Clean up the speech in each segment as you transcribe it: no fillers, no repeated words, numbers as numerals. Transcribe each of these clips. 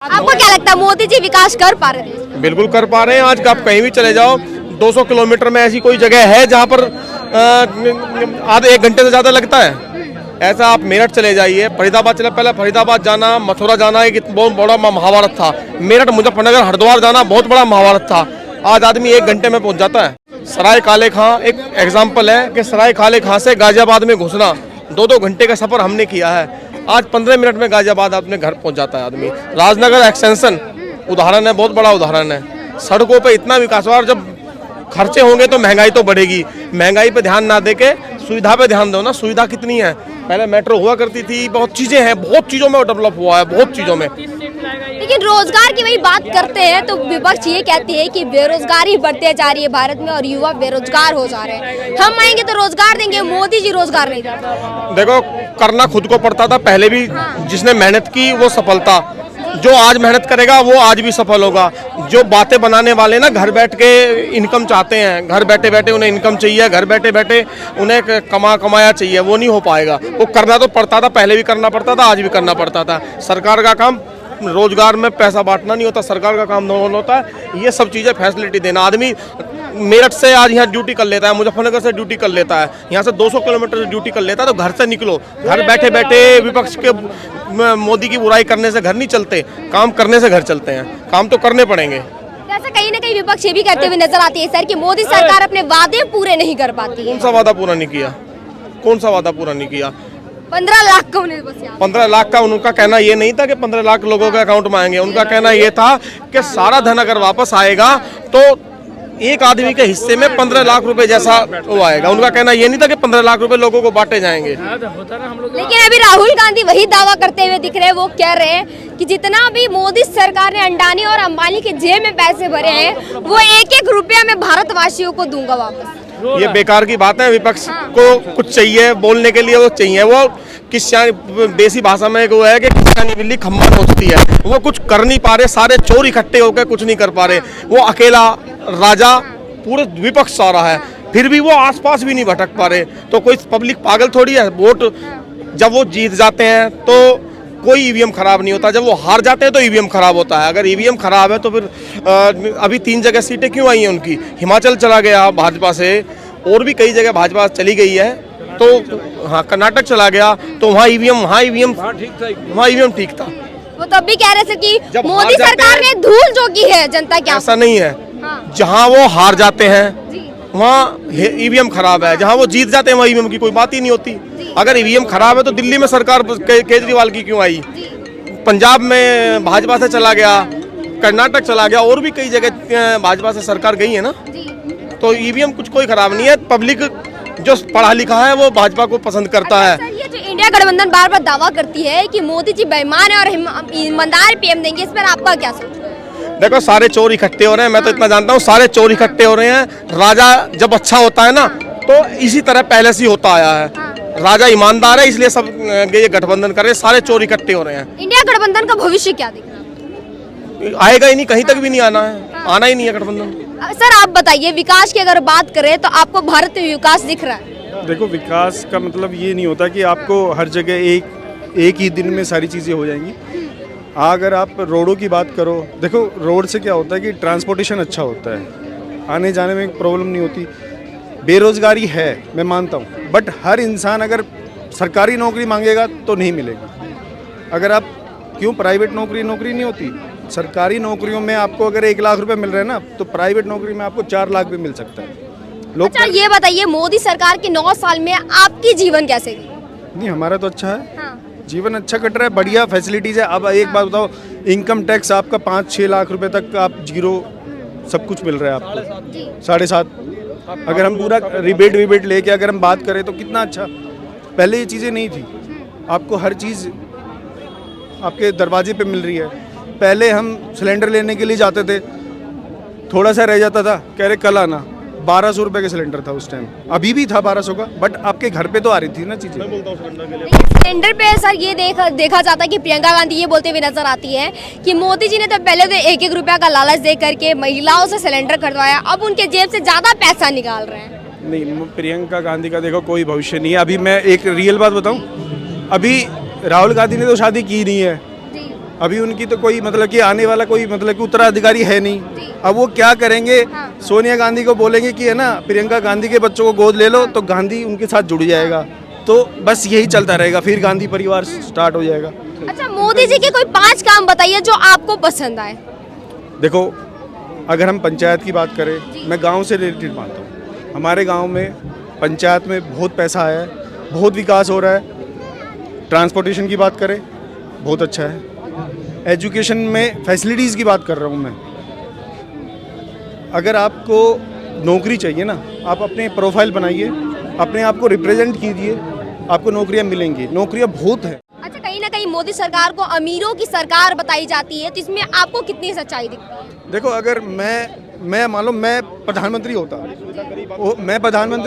आपको क्या लगता है मोदी जी विकास कर पा रहे हैं? बिल्कुल कर पा रहे हैं। आज आप कहीं भी चले जाओ, 200 किलोमीटर में ऐसी कोई जगह है जहाँ पर आधे 1 घंटे से ज़्यादा लगता है? ऐसा आप मेरठ चले जाइए, फरीदाबाद चले, पहले फरीदाबाद जाना, मथुरा जाना एक बहुत बड़ा महाभारत था। मेरठ, मुजफ्फरनगर, हरिद्वार जाना बहुत बड़ा महाभारत था। आज आदमी 1 घंटे में पहुँच जाता है। सराय काले खां एक एग्जाम्पल है कि सराय काले खां से गाजियाबाद में घुसना 2-2 घंटे का सफ़र हमने किया है। आज 15 मिनट में गाजियाबाद अपने घर पहुंच जाता है आदमी। राजनगर एक्सटेंशन उदाहरण है, बहुत बड़ा उदाहरण है। सड़कों पे इतना विकास हुआ, और जब खर्चे होंगे तो महंगाई तो बढ़ेगी। महंगाई पे ध्यान ना देके सुविधा पे ध्यान दो ना। सुविधा कितनी है? पहले मेट्रो हुआ करती थी, बहुत चीज़ें हैं, बहुत चीज़ों में डेवलप हुआ है, बहुत चीज़ों में। लेकिन रोजगार की वही बात करते हैं तो विपक्ष ये कहती है कि बेरोजगारी बढ़ते जा रही है भारत में और युवा बेरोजगार हो जा रहे हैं। हम आएंगे तो रोजगार देंगे, मोदी जी रोजगार नहीं देते। देखो, करना खुद को पड़ता था पहले भी। जिसने मेहनत की वो सफलता, जो आज मेहनत करेगा वो आज भी सफल होगा। जो बातें बनाने वाले ना घर बैठ के इनकम चाहते हैं, घर बैठे बैठे उन्हें इनकम चाहिए, घर बैठे बैठे उन्हें कमाया चाहिए, वो नहीं हो पाएगा। वो करना तो पड़ता था, पहले भी करना पड़ता था, आज भी करना पड़ता था। सरकार का काम रोजगार में पैसा बांटना नहीं होता, सरकार का काम होता है ये सब चीज़ें फैसिलिटी देना। आदमी मेरठ से आज यहाँ ड्यूटी कर लेता है, मुजफ्फरनगर से ड्यूटी कर लेता है, यहाँ से 200 किलोमीटर से ड्यूटी कर लेता है। तो घर से निकलो, घर बैठे बैठे विपक्ष के मोदी की बुराई करने से घर नहीं चलते, काम करने से घर चलते हैं। काम तो करने पड़ेंगे। जैसे कहीं ना कहीं विपक्ष ये भी कहते हुए नजर आती है सर कि मोदी सरकार अपने वादे पूरे नहीं कर पाती है। कौन सा वादा पूरा नहीं किया? कौन सा वादा पूरा नहीं किया? 15 लाख का उन्हें बस 15 लाख का उनका कहना ये नहीं था कि 15 लाख लोगों के अकाउंट में आएंगे। उनका कहना ये था कि सारा धन अगर वापस आएगा तो एक आदमी के हिस्से में 15 लाख रुपए जैसा वो आएगा। उनका कहना ये नहीं था कि 15 लाख रुपए लोगों को बांटे जाएंगे। लेकिन अभी राहुल गांधी वही दावा करते हुए दिख रहे हैं। वो कह रहे हैं कि जितना भी मोदी सरकार ने अंडानी और अंबानी के जेब में पैसे भरे हैं वो 1-1 रुपया में भारतवासियों को दूंगा वापस। ये बेकार की बात है। विपक्ष को कुछ चाहिए बोलने के लिए, वो चाहिए वो देसी भाषा में वो है कि किसानी बिल्ली खम्बा नोचती है। वो कुछ कर नहीं पा रहे, सारे चोर इकट्ठे होकर कुछ नहीं कर पा रहे। वो अकेला राजा पूरे विपक्ष सारा है, फिर भी वो आसपास भी नहीं भटक पा रहे। तो कोई पब्लिक पागल थोड़ी है। वोट जब वो जीत जाते हैं तो कोई ईवीएम खराब नहीं होता, जब वो हार जाते हैं तो ईवीएम खराब होता है। अगर ईवीएम खराब है तो फिर अभी 3 जगह सीटें क्यों आई हैं उनकी? हिमाचल चला गया भाजपा से, और भी कई जगह भाजपा चली गई है। तो हाँ, कर्नाटक चला गया तो वहाँ ईवीएम ठीक था। वो तब भी कह रहे थे कि मोदी सरकार ने धूल झोंकी है जनता की। ऐसा नहीं है। हाँ। जहाँ वो हार जाते हैं वहाँ ईवीएम खराब है, जहाँ वो जीत जाते हैं वहाँ ईवीएम की कोई बात ही नहीं होती। अगर ईवीएम खराब है तो दिल्ली में सरकार केजरीवाल की क्यों आई? पंजाब में भाजपा से चला गया, कर्नाटक चला गया, और भी कई जगह भाजपा से सरकार गई है ना। तो ईवीएम कुछ कोई खराब नहीं है। पब्लिक जो पढ़ा लिखा है वो भाजपा को पसंद करता है। सर, ये जो इंडिया गठबंधन बार बार दावा करती है कि मोदी जी बेईमान है और ईमानदार पीएम देंगे, इस पर आपका क्या सोच है? देखो, सारे चोर इकट्ठे हो रहे हैं। मैं तो इतना जानता हूँ, सारे चोर इकट्ठे हो रहे हैं। राजा जब अच्छा होता है ना तो इसी तरह पहले से होता आया है। राजा ईमानदार है, इसलिए सब ये गठबंधन कर रहे हैं। सारे चोर इकट्ठे हो रहे हैं। इंडिया गठबंधन का भविष्य क्या दिख रहा है? आएगा ही नहीं, कहीं तक भी नहीं आना है। आना ही नहीं है गठबंधन। सर आप बताइए, विकास की अगर बात करें तो आपको भारत में विकास दिख रहा है? देखो, विकास का मतलब ये नहीं होता कि आपको हर जगह एक ही दिन में सारी चीज़ें हो जाएंगी। अगर आप रोडों की बात करो, देखो रोड से क्या होता है कि ट्रांसपोर्टेशन अच्छा होता है, आने जाने में प्रॉब्लम नहीं होती। बेरोज़गारी है, मैं मानता हूँ, बट हर इंसान अगर सरकारी नौकरी मांगेगा तो नहीं मिलेगा। अगर आप क्यों प्राइवेट नौकरी नहीं होती? सरकारी नौकरियों में आपको अगर 1 लाख रुपए मिल रहे हैं ना, तो प्राइवेट नौकरी में आपको 4 लाख भी मिल सकता है। अच्छा, ये बताइए, मोदी सरकार के 9 साल में आपकी जीवन कैसे गई? नहीं, हमारा तो अच्छा है। हाँ। जीवन अच्छा कट रहा है, बढ़िया फैसिलिटीज़ है। अब एक बात बताओ, इनकम टैक्स आपका 5-6 लाख रुपए तक आप जीरो सब कुछ मिल रहा है आपको, 7.5। अगर हम पूरा रिबेट लेके अगर हम बात करें तो कितना अच्छा। पहले ये चीज़ें नहीं थी, आपको हर चीज़ आपके दरवाजे पे मिल रही है। पहले हम सिलेंडर लेने के लिए जाते थे, थोड़ा सा रह जाता था, कह रहे कल आना। 1200 रुपये का सिलेंडर था उस टाइम, अभी भी था 1200 का, बट आपके घर पे तो आ रही थी ना चीज़ें। सिलेंडर पे सर ये देखा जाता है कि प्रियंका गांधी ये बोलते हुए नजर आती है कि मोदी जी ने तो पहले तो 1-1 रुपया का लालच दे करके महिलाओं से सिलेंडर खरीदवाया, अब उनके जेब से ज्यादा पैसा निकाल रहे हैं। नहीं, प्रियंका गांधी का देखो कोई भविष्य नहीं है। अभी मैं एक रियल बात बताऊं, अभी राहुल गांधी ने तो शादी की नहीं है, अभी उनकी तो कोई मतलब कि आने वाला कोई मतलब कि उत्तराधिकारी है नहीं। अब वो क्या करेंगे, सोनिया गांधी को बोलेंगे कि है ना प्रियंका गांधी के बच्चों को गोद ले लो, तो गांधी उनके साथ जुड़ जाएगा। तो बस यही चलता रहेगा, फिर गांधी परिवार स्टार्ट हो जाएगा। अच्छा, मोदी जी के कोई 5 काम बताइए जो आपको पसंद आए। देखो, अगर हम पंचायत की बात करें, मैं गांव से रिलेटेड मानता हूँ। हमारे गांव में पंचायत में बहुत पैसा आया है, बहुत विकास हो रहा है। ट्रांसपोर्टेशन की बात करें, बहुत अच्छा है। एजुकेशन में फैसिलिटीज़ की बात कर रहा हूँ मैं। अगर आपको नौकरी चाहिए ना, आप अपने प्रोफाइल बनाइए, अपने आप को रिप्रेजेंट कीजिए, आपको नौकरियाँ मिलेंगी। नौकरियाँ बहुत है। अच्छा, कहीं ना कहीं मोदी सरकार को अमीरों की सरकार बताई जाती है, तो इसमें आपको कितनी सच्चाई दिखती है? देखो, अगर मैं मान लो मैं प्रधानमंत्री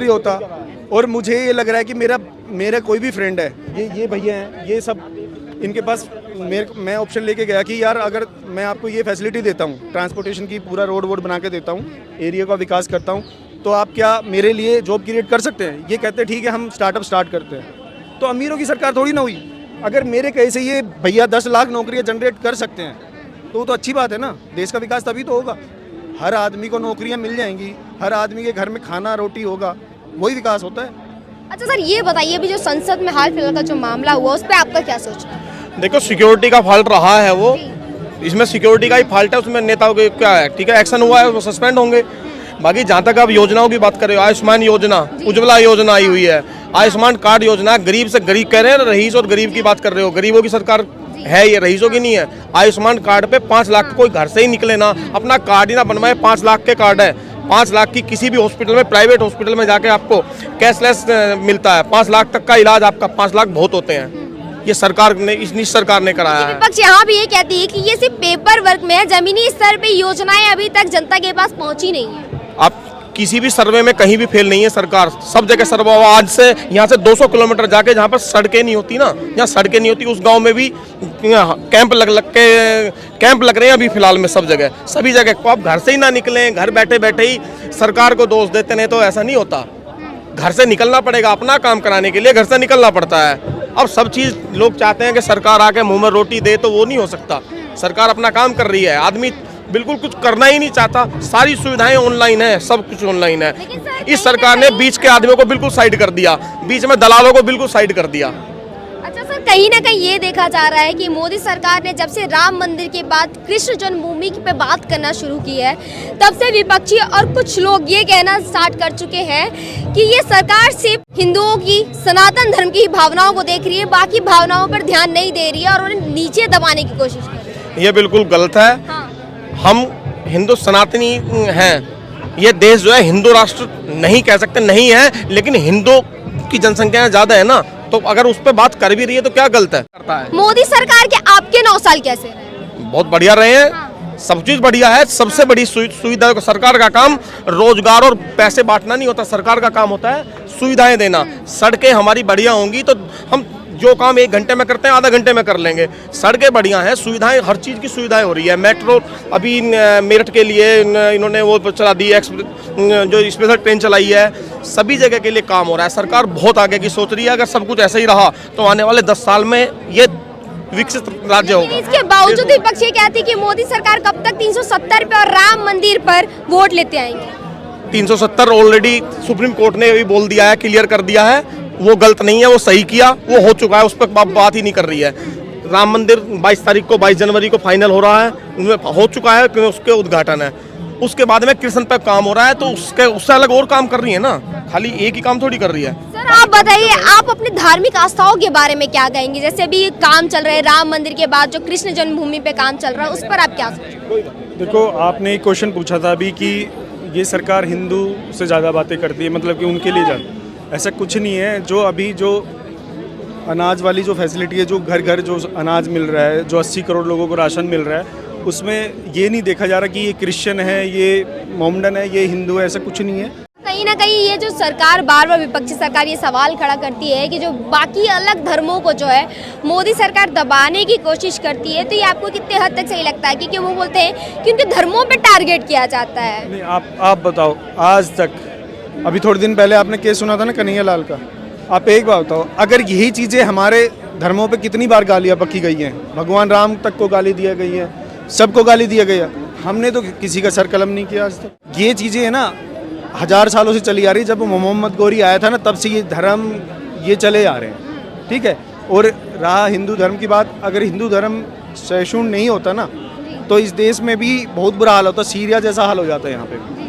होता और मुझे ये लग रहा है कि मेरा कोई भी फ्रेंड है, ये भैया हैं, ये सब इनके पास मैं ऑप्शन लेके गया कि यार अगर मैं आपको ये फैसिलिटी देता हूँ, ट्रांसपोर्टेशन की पूरा रोड बना के देता हूँ, एरिया का विकास करता हूँ, तो आप क्या मेरे लिए जॉब क्रिएट कर सकते हैं? ये कहते हैं ठीक है, हम स्टार्टअप स्टार्ट करते हैं। तो अमीरों की सरकार थोड़ी ना हुई। अगर मेरे कहे से ये भैया 10 लाख नौकरियाँ जनरेट कर सकते हैं तो वो तो अच्छी बात है ना। देश का विकास तभी तो होगा। हर आदमी को नौकरियाँ मिल जाएंगी, हर आदमी के घर में खाना रोटी होगा, वही विकास होता है। अच्छा सर, ये बताइए अभी जो संसद में हाल फिलहाल का जो मामला हुआ, उस पर आपका क्या सोच है? देखो, सिक्योरिटी का फॉल्ट रहा है वो, इसमें सिक्योरिटी का ही फॉल्ट है, उसमें नेताओं के क्या है, ठीक है, एक्शन हुआ है, वो सस्पेंड होंगे। बाकी जहाँ तक आप योजनाओं की बात कर रहे हो, आयुष्मान योजना, उज्ज्वला योजना आई हुई है, आयुष्मान कार्ड योजना, गरीब से गरीब कह रहे हैं, रईस और गरीब की बात कर रहे हो। गरीबों की सरकार है ये, रईसों की नहीं है। आयुष्मान कार्ड पे 5 लाख कोई घर से ही निकले ना, अपना कार्ड ही ना बनवाए, 5 लाख के कार्ड है। 5 लाख की किसी भी हॉस्पिटल में, प्राइवेट हॉस्पिटल में जाके आपको कैशलेस मिलता है। 5 लाख तक का इलाज आपका, 5 लाख बहुत होते हैं। ये सरकार ने, इस सरकार ने कराया है। विपक्ष यहाँ भी ये कहती है कि ये सिर्फ पेपर वर्क में है, जमीनी स्तर पे योजनाएं अभी तक जनता के पास पहुंची नहीं है। आप किसी भी सर्वे में कहीं भी फेल नहीं है सरकार, सब जगह सर्वे हुआ। आज से यहाँ से 200 किलोमीटर जाके जहाँ पर सड़कें नहीं होती ना, जहाँ सड़कें नहीं होती, उस गांव में भी कैंप लग रहे हैं अभी फिलहाल में। सब जगह, सभी जगह को आप घर से ही ना निकलें, घर बैठे बैठे ही सरकार को दोष देते नहीं, तो ऐसा नहीं होता। घर से निकलना पड़ेगा, अपना काम कराने के लिए घर से निकलना पड़ता है। अब सब चीज़ लोग चाहते हैं कि सरकार आके मुंह में रोटी दे, तो वो नहीं हो सकता। सरकार अपना काम कर रही है, आदमी बिल्कुल कुछ करना ही नहीं चाहता। सारी सुविधाएं ऑनलाइन है, सब कुछ ऑनलाइन है। इस सरकार ने बीच के आदमियों को बिल्कुल साइड कर दिया, बीच में दलालों को बिल्कुल साइड कर दिया। अच्छा सर, कहीं ना कहीं ये देखा जा रहा है कि मोदी सरकार ने जब से राम मंदिर के बाद कृष्ण जन्मभूमि पे बात करना शुरू की है, तब से विपक्षी और कुछ लोग ये कहना स्टार्ट कर चुके हैं कि ये सरकार सिर्फ हिंदुओं की, सनातन धर्म की भावनाओं को देख रही है, बाकी भावनाओं पर ध्यान नहीं दे रही है और उन्हें नीचे दबाने की कोशिश कर रही है। ये बिल्कुल गलत है। हाँ। हम हिंदू सनातनी हैं। ये देश जो है हिंदू राष्ट्र नहीं कह सकते, नहीं है, लेकिन हिंदू की जनसंख्या ज़्यादा है ना, तो अगर उस पर बात कर भी रही है तो क्या गलत है? करता है। मोदी सरकार के आपके 9 साल कैसे रहे? बहुत बढ़िया रहे हैं। हाँ। सब चीज़ बढ़िया है। सबसे बड़ी सुविधा, सरकार का काम रोजगार और पैसे बांटना नहीं होता, सरकार का काम होता है सुविधाएं देना। सड़कें हमारी बढ़िया होंगी तो हम जो काम 1 घंटे में करते हैं आधा घंटे में कर लेंगे। सड़कें बढ़िया हैं, सुविधाएं, हर चीज़ की सुविधाएं हो रही है। मेट्रो अभी मेरठ के लिए इन्होंने वो चला दी, जो स्पेशल ट्रेन चलाई है, सभी जगह के लिए काम हो रहा है। सरकार बहुत आगे की सोच रही है। अगर सब कुछ ऐसे ही रहा तो आने वाले 10 साल में ये विकसित राज्य होगा। इसके बावजूद विपक्ष ये कहती है कि मोदी सरकार कब तक 370 पे और राम मंदिर पर वोट लेते आएंगे। 370 ऑलरेडी सुप्रीम कोर्ट ने भी बोल दिया है, क्लियर कर दिया है, वो गलत नहीं है, वो सही किया, वो हो चुका है, उस पर बात ही नहीं कर रही है। राम मंदिर 22 तारीख को, 22 जनवरी को फाइनल हो रहा है, हो चुका है, उसके उद्घाटन है। उसके बाद में कृष्ण पे काम हो रहा है, तो उससे अलग और काम कर रही है ना, खाली एक ही काम थोड़ी कर रही है। सर आप बताइए, आप अपनी धार्मिक आस्थाओं के बारे में क्या कहेंगे? जैसे अभी काम चल रहा है राम मंदिर के बाद जो कृष्ण जन्मभूमि पे काम चल रहा है, उस पर आप क्या सोचते? देखो, आपने एक क्वेश्चन पूछा था अभी कि ये सरकार हिंदू से ज़्यादा बातें करती है, मतलब कि उनके लिए ज़्यादा। ऐसा कुछ नहीं है। जो अभी जो अनाज वाली जो फैसिलिटी है, जो घर घर जो अनाज मिल रहा है, जो 80 करोड़ लोगों को राशन मिल रहा है, उसमें ये नहीं देखा जा रहा कि ये क्रिश्चियन है, ये मोमडन है, ये हिंदू है, ऐसा कुछ नहीं है। कहीं ना कहीं ये जो सरकार बार बार विपक्षी सरकार ये सवाल खड़ा करती है कि जो बाकी अलग धर्मों को जो है मोदी सरकार दबाने की कोशिश करती है, तो ये आपको कितने हद तक सही लगता है? क्योंकि वो बोलते हैं कि उनके धर्मों पे टारगेट किया जाता है। नहीं, आप बताओ, आज तक अभी थोड़े दिन पहले आपने केस सुना था ना कन्हैया लाल का, आप एक बात बताओ, अगर यही चीज़ें हमारे धर्मों पे कितनी बार गालियाँ बकी गई हैं, भगवान राम तक को गाली दिया गई है, सबको गाली दिया गया। हमने तो किसी का सर कलम नहीं किया आज तक। ये चीज़ें है ना 1000 सालों से चली आ रही। जब मोहम्मद गौरी आया था ना, तब से ये धर्म ये चले आ रहे हैं, ठीक है। और रहा हिंदू धर्म की बात, अगर हिंदू धर्म सहिष्णु नहीं होता ना, तो इस देश में भी बहुत बुरा हाल होता, सीरिया जैसा हाल हो जाता है यहाँ पे।